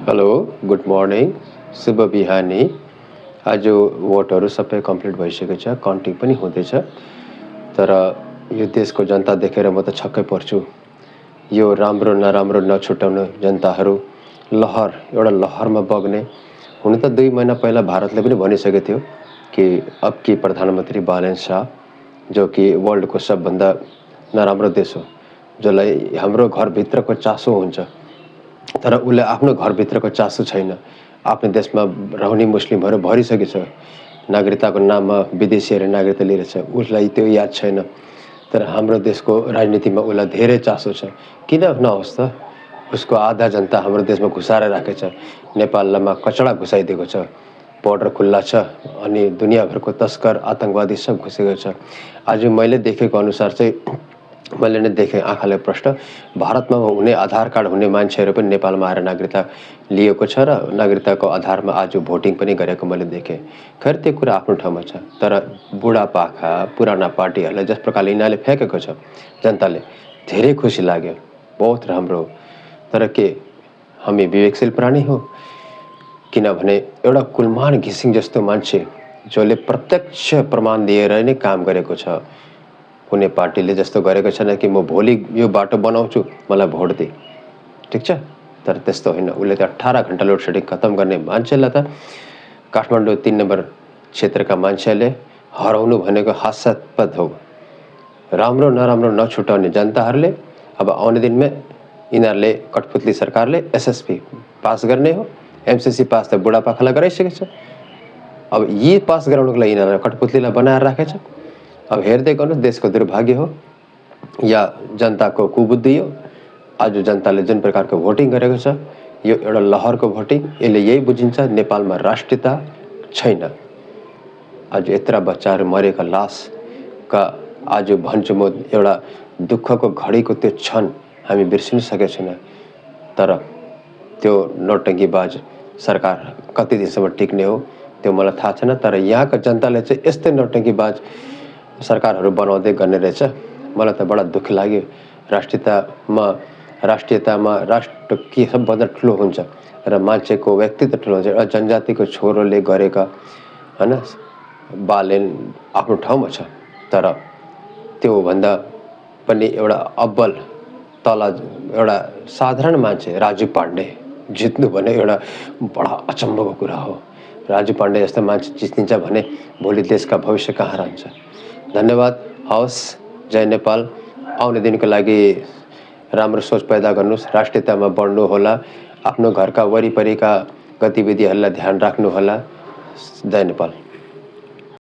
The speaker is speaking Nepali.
हेलो, गुड मर्निङ, शुभ बिहानी। आज भोटहरू सबै कम्प्लिट भइसकेको छ, काउन्टिङ पनि हुँदैछ। तर यो देशको जनता देखेर म त छक्कै पर्छु। यो राम्रो नराम्रो नछुटाउने जनताहरू एउटा लहरमा बग्ने। हुन त 2 महिना पहिला भारतले पनि भनिसकेको थियो कि अब की प्रधानमन्त्री बालन शाह, जो कि वर्ल्डको सबभन्दा नराम्रो देश हो, जसलाई हाम्रो घरभित्रको चासो हुन्छ, तर उसले आफ्नो घरभित्रको चासो छैन। आफ्नो देशमा रहने मुस्लिमहरू भरिसकेको छ। नागरिकताको नाममा विदेशीहरू नागरिकता लिइरहेछ, उसलाई त्यो याद छैन। तर हाम्रो देशको राजनीतिमा उसलाई धेरै चासो छ। किन नहोस् त? उसको आधा जनता हाम्रो देशमा घुसाएर राखेको छ। नेपालमा कचडा घुसाइदिएको छ। बोर्डर खुल्ला छ अनि दुनियाँभरको तस्कर आतंकवादी सब घुसेको छ। आज मैले देखेको अनुसार चाहिँ मैले नै देखेँ आँखाले प्रष्ट, भारतमा हुने आधार कार्ड हुने मान्छेहरू पनि नेपालमा आएर नागरिकता लिएको छ र नागरिकताको आधारमा आज भोटिङ पनि गरेको मैले देखेँ। खैर त्यो कुरा आफ्नो ठाउँमा छ, तर बुढापाका पुराना पार्टीहरूलाई जस प्रकारले यिनीहरूले फ्याँकेको छ जनताले, धेरै खुसी लाग्यो, बहुत राम्रो हो। तर के हामी विवेकशील प्राणी हो? किनभने एउटा कुलमान घिसिङ जस्तो मान्छे जसले प्रत्यक्ष प्रमाण दिएर नै काम गरेको छ, कुनै पार्टीले जस्तो गरेको छैन कि म भोलि यो बाटो बनाउँछु मलाई भोट दे, ठिक छ। तर त्यस्तो होइन, उसले त 18 घन्टा लोड सेडिङ खत्म गर्ने मान्छेलाई त काठमाडौँ 3 नम्बर क्षेत्रका मान्छेले हराउनु भनेको हास्यास्पद हो। राम्रो नराम्रो नछुटाउने जनताहरूले अब आउने दिनमा यिनीहरूले कठपुतली सरकारले एसएसपी पास गर्ने हो। एमसिसी पास त बुढापाकालाई गराइसकेको छ। अब यी पास गराउनुको लागि यिनीहरूले कठपुतलीलाई बनाएर राखेको छ। अब हेर्दै गर्नुहोस्, देशको दुर्भाग्य हो या जनताको कुबुद्धि हो। आज जनताले जुन प्रकारको भोटिङ गरेको छ, यो एउटा लहरको भोटिङ। यसले यही बुझिन्छ नेपालमा राष्ट्रियता छैन। आज यत्रा बच्चाहरू मरेका लासका आज भन्छु म, एउटा दुःखको घडीको त्यो क्षण हामी बिर्सिन सकेका छैनौँ। तर त्यो नौटङ्कीबाज सरकार कति दिनसम्म टिक्ने हो त्यो मलाई थाहा छैन। तर यहाँको जनताले चाहिँ यस्तै नौटङ्कीबाज सरकारहरू बनाउँदै गर्ने रहेछ। मलाई त बडा दुःख लाग्यो। राष्ट्रियतामा राष्ट्र के सबभन्दा ठुलो हुन्छ र मान्छेको व्यक्तित्व ठुलो हुन्छ। एउटा जनजातिको छोरोले गरेका होइन, बालेन आफ्नो ठाउँमा छ, तर त्योभन्दा पनि एउटा अब्बल तल एउटा साधारण मान्छे राजु पाण्डे जित्नु भने एउटा बडा अचम्मको कुरा हो। राजु पाण्डे जस्तो मान्छे जितिन्छ भने भोलि देशका भविष्य कहाँ रहन्छ? धन्यवाद। हवस्, जय नेपाल। आउने दिनको लागि राम्रो सोच पैदा गर्नुहोस्, राष्ट्रियतामा बढ्नु होला, आफ्नो घरका वरिपरिका गतिविधिहरूलाई ध्यान राख्नु होला। जय नेपाल।